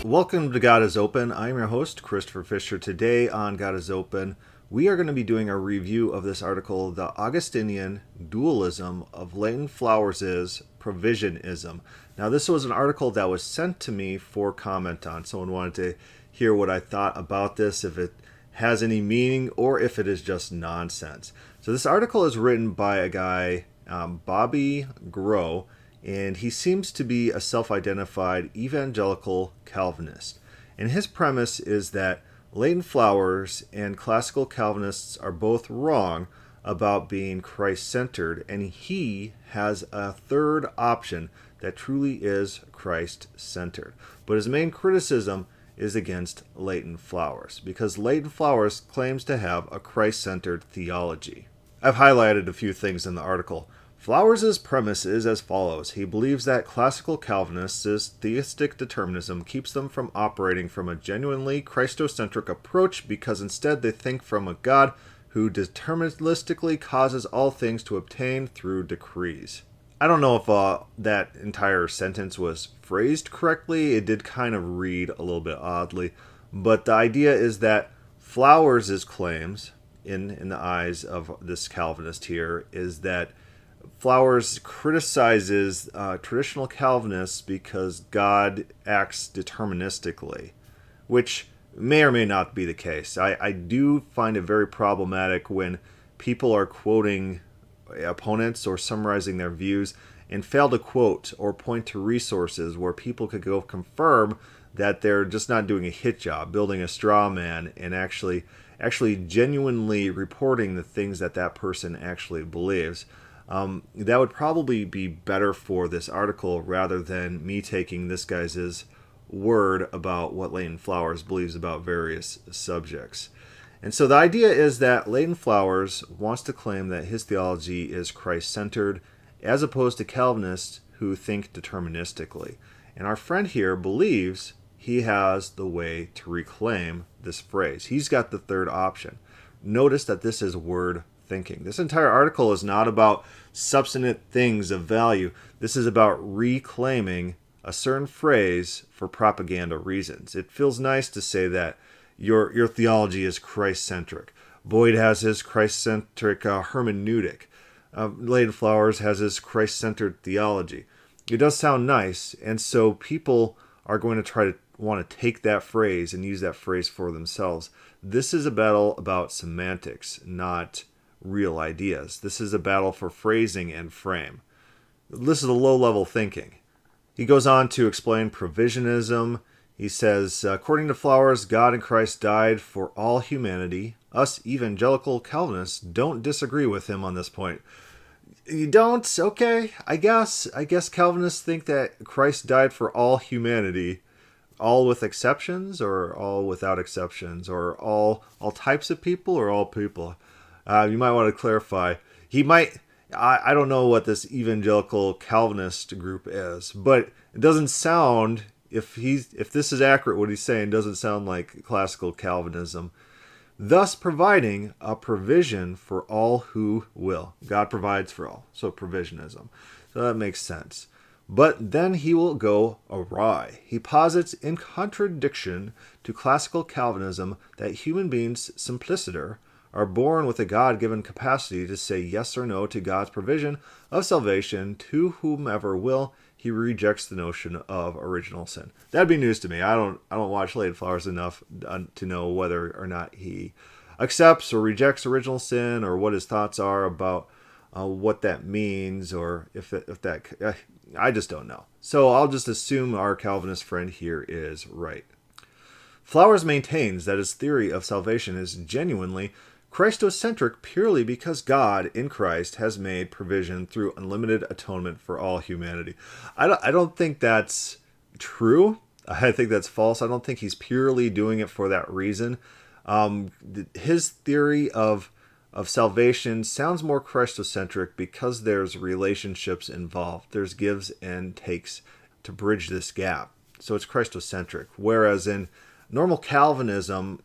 Welcome to God is Open. I'm your host, Christopher Fisher. Today on God is Open, we are going to be doing a review of this article, The Augustinian Dualism of Leighton Flowers' Provisionism. Now, this was an article that was sent to me for comment on. Someone wanted to hear what I thought about this, if it has any meaning, or if it is just nonsense. So this article is written by a guy, Bobby Grow, and he seems to be a self-identified evangelical Calvinist. And his premise is that Leighton Flowers and classical Calvinists are both wrong about being Christ-centered, and he has a third option that truly is Christ-centered. But his main criticism is against Leighton Flowers, because Leighton Flowers claims to have a Christ-centered theology. I've highlighted a few things in the article. Flowers' premise is as follows. He believes that classical Calvinists' theistic determinism keeps them from operating from a genuinely Christocentric approach because instead they think from a God who deterministically causes all things to obtain through decrees. I don't know if that entire sentence was phrased correctly. It did kind of read a little bit oddly. But the idea is that Flowers' claims, in the eyes of this Calvinist here, is that Flowers criticizes traditional Calvinists because God acts deterministically, which may or may not be the case. I do find it very problematic when people are quoting opponents or summarizing their views and fail to quote or point to resources where people could go confirm that they're just not doing a hit job, building a straw man, and actually genuinely reporting the things that person actually believes. That would probably be better for this article rather than me taking this guy's word about what Leighton Flowers believes about various subjects. And so the idea is that Leighton Flowers wants to claim that his theology is Christ-centered as opposed to Calvinists who think deterministically. And our friend here believes he has the way to reclaim this phrase. He's got the third option. Notice that this is word thinking. This entire article is not about substantive things of value. This is about reclaiming a certain phrase for propaganda reasons. It feels nice to say that your theology is Christ-centric. Boyd has his Christ-centric hermeneutic. Leighton Flowers has his Christ-centered theology. It does sound nice, and so people are going to try to want to take that phrase and use that phrase for themselves. This is a battle about semantics, not real ideas. This is a battle for phrasing and frame. This is a low-level thinking. He goes on to explain provisionism. He says, according to Flowers, God in Christ died for all humanity. Us evangelical Calvinists don't disagree with him on this point. You don't? Okay, I guess Calvinists think that Christ died for all humanity, all with exceptions, or all without exceptions, or all types of people, or all people. You might want to clarify. He might. I don't know what this evangelical Calvinist group is, but it doesn't sound. If this is accurate, what he's saying doesn't sound like classical Calvinism. Thus, providing a provision for all who will. God provides for all. So provisionism. So that makes sense. But then he will go awry. He posits in contradiction to classical Calvinism that human beings simpliciter are born with a God-given capacity to say yes or no to God's provision of salvation to whomever will. He rejects the notion of original sin. That'd be news to me. I don't watch Leighton Flowers enough to know whether or not he accepts or rejects original sin, or what his thoughts are about what that means, or if that. I just don't know. So I'll just assume our Calvinist friend here is right. Flowers maintains that his theory of salvation is genuinely Christocentric purely because God in Christ has made provision through unlimited atonement for all humanity. I don't think that's true. I think that's false. I don't think he's purely doing it for that reason. His theory of salvation sounds more Christocentric because there's relationships involved. There's gives and takes to bridge this gap. So it's Christocentric. Whereas in normal Calvinism,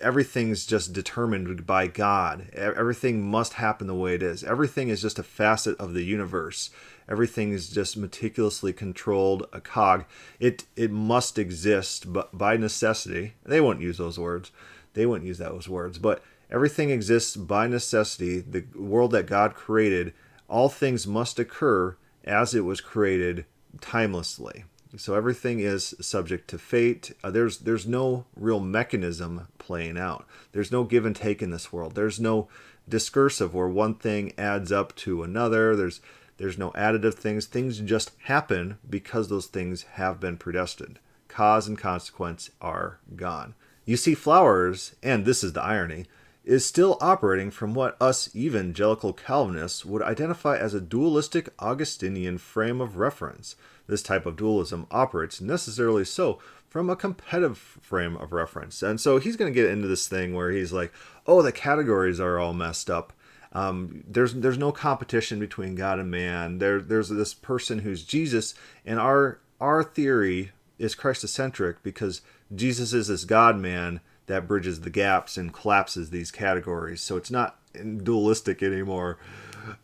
everything's just determined by God. Everything must happen the way it is. Everything is just a facet of the universe. Everything is just meticulously controlled, a cog. It must exist, but by necessity. They wouldn't use those words. They wouldn't use those words. But everything exists by necessity. The world that God created, all things must occur as it was created timelessly. So everything is subject to fate. There's no real mechanism playing out. There's no give and take in this world. There's no discursive where one thing adds up to another. There's no additive things. Things just happen because those things have been predestined. Cause and consequence are gone. You see, flowers, and this is the irony, is still operating from what us evangelical Calvinists would identify as a dualistic Augustinian frame of reference. This type of dualism operates necessarily so from a competitive frame of reference. And so he's going to get into this thing where he's like, oh, the categories are all messed up. There's no competition between God and man. There's this person who's Jesus, and our theory is Christocentric because Jesus is this God-man that bridges the gaps and collapses these categories. So it's not dualistic anymore,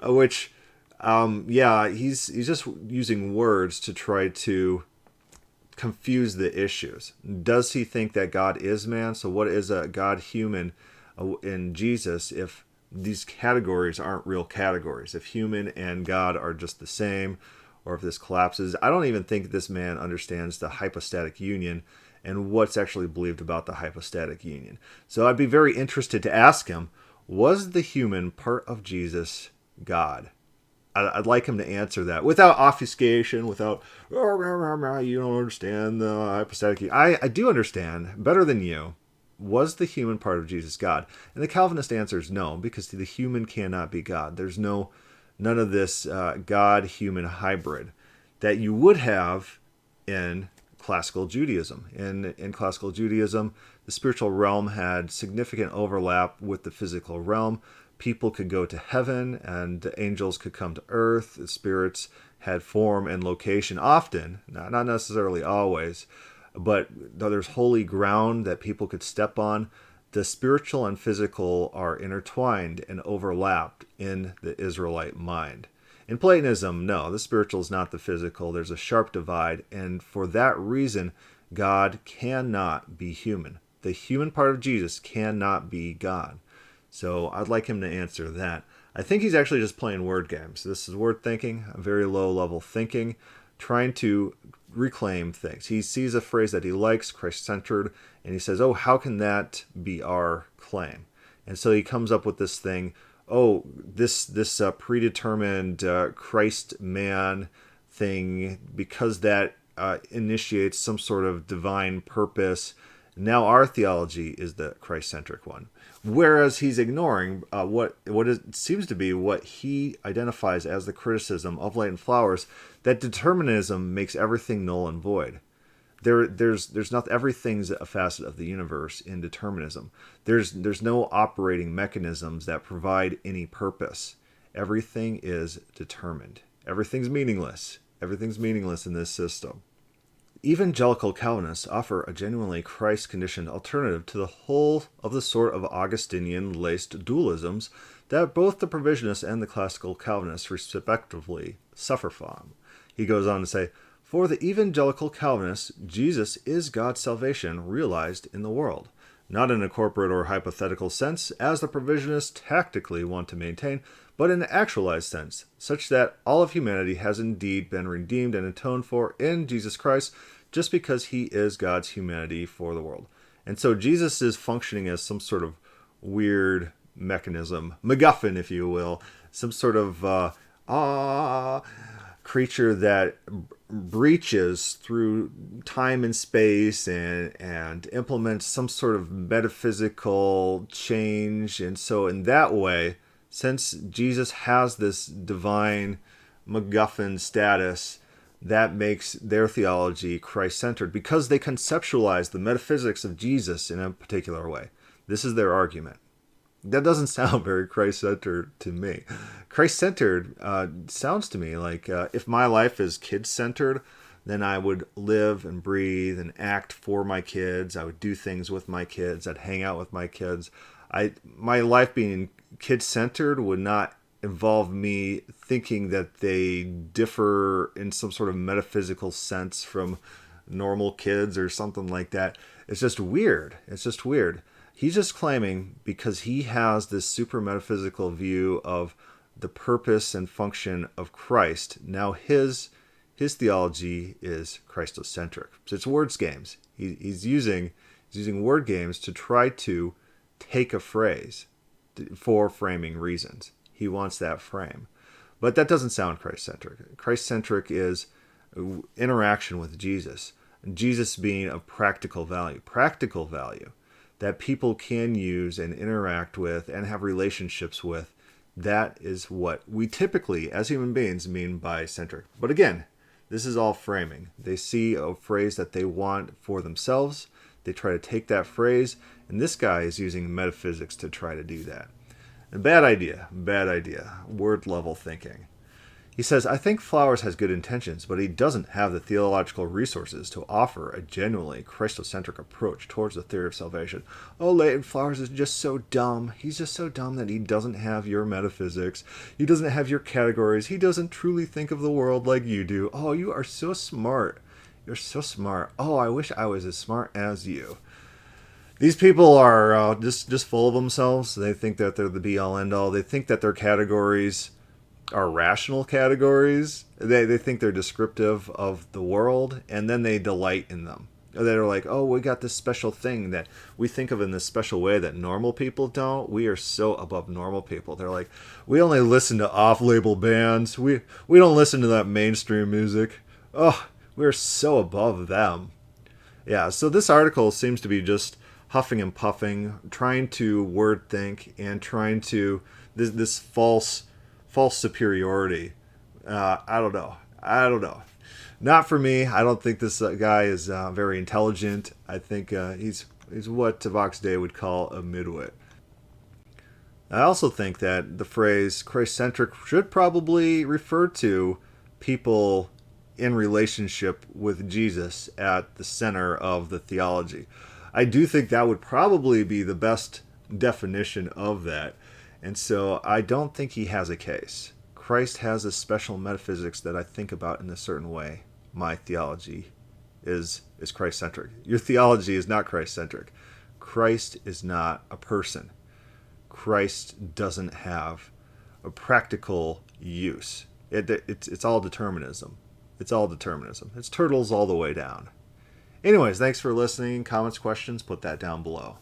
which, he's just using words to try to confuse the issues. Does he think that God is man? So what is a God human in Jesus if these categories aren't real categories? If human and God are just the same, or if this collapses? I don't even think this man understands the hypostatic union and what's actually believed about the hypostatic union. So I'd be very interested to ask him, was the human part of Jesus God? I'd like him to answer that without obfuscation, without, you don't understand the hypostatic union. I do understand, better than you. Was the human part of Jesus God? And the Calvinist answer is no, because the human cannot be God. There's none of this God-human hybrid that you would have in classical Judaism. In classical Judaism, the spiritual realm had significant overlap with the physical realm. People could go to heaven and angels could come to earth. The spirits had form and location often, not necessarily always, but there's holy ground that people could step on. The spiritual and physical are intertwined and overlapped in the Israelite mind. In Platonism, no, the spiritual is not the physical. There's a sharp divide, and for that reason, God cannot be human. The human part of Jesus cannot be God. So I'd like him to answer that. I think he's actually just playing word games. This is word thinking, very low-level thinking, trying to reclaim things. He sees a phrase that he likes, Christ-centered, and he says, oh, how can that be our claim? And so he comes up with this thing, this predetermined Christ-man thing, because that initiates some sort of divine purpose. Now our theology is the Christ-centric one. Whereas he's ignoring what it seems to be what he identifies as the criticism of Light and Flowers, that determinism makes everything null and void. There's not, everything's a facet of the universe in determinism. There's no operating mechanisms that provide any purpose. Everything is determined. Everything's meaningless. Everything's meaningless in this system. Evangelical Calvinists offer a genuinely Christ-conditioned alternative to the whole of the sort of Augustinian-laced dualisms that both the Provisionists and the classical Calvinists respectively suffer from. He goes on to say, for the evangelical Calvinists, Jesus is God's salvation realized in the world, not in a corporate or hypothetical sense, as the Provisionists tactically want to maintain, but in an actualized sense, such that all of humanity has indeed been redeemed and atoned for in Jesus Christ, just because he is God's humanity for the world. And so Jesus is functioning as some sort of weird mechanism, MacGuffin, if you will, some sort of creature that breaches through time and space and implements some sort of metaphysical change. And so in that way, since Jesus has this divine MacGuffin status, that makes their theology Christ-centered because they conceptualize the metaphysics of Jesus in a particular way. This is their argument. That doesn't sound very Christ-centered to me. Christ-centered sounds to me like if my life is kid-centered, then I would live and breathe and act for my kids. I would do things with my kids. I'd hang out with my kids. My life being kid-centered would not involve me thinking that they differ in some sort of metaphysical sense from normal kids or something like that. It's just weird. It's just weird. He's just claiming because he has this super metaphysical view of the purpose and function of Christ. Now his theology is Christocentric. So it's words games. He's using word games to try to take a phrase for framing reasons. He wants that frame. But that doesn't sound Christ-centric. Christ-centric is interaction with Jesus. Jesus being of practical value that people can use and interact with and have relationships with. That is what we typically, as human beings, mean by centric. But again, this is all framing. They see a phrase that they want for themselves. They try to take that phrase, and this guy is using metaphysics to try to do that. A bad idea. Word level thinking. He says, I think Flowers has good intentions, but he doesn't have the theological resources to offer a genuinely Christocentric approach towards the theory of salvation. Oh, Leighton Flowers is just so dumb. He's just so dumb that he doesn't have your metaphysics. He doesn't have your categories. He doesn't truly think of the world like you do. Oh, you are so smart. You're so smart. Oh, I wish I was as smart as you. These people are just full of themselves. They think that they're the be-all, end-all. They think that their categories are rational categories. They think they're descriptive of the world, and then they delight in them. They're like, oh, we got this special thing that we think of in this special way that normal people don't. We are so above normal people. They're like, we only listen to off-label bands. We don't listen to that mainstream music. Oh, we're so above them. Yeah, so this article seems to be just huffing and puffing, trying to word think, and trying to this false superiority. I don't know. Not for me. I don't think this guy is very intelligent. I think he's what Vox Day would call a midwit. I also think that the phrase Christ-centric should probably refer to people in relationship with Jesus at the center of the theology. I do think that would probably be the best definition of that. And so I don't think he has a case. Christ has a special metaphysics that I think about in a certain way. My theology is Christ-centric. Your theology is not Christ-centric. Christ is not a person. Christ doesn't have a practical use. It's all determinism. It's all determinism. It's turtles all the way down. Anyways, thanks for listening. Comments, questions, put that down below.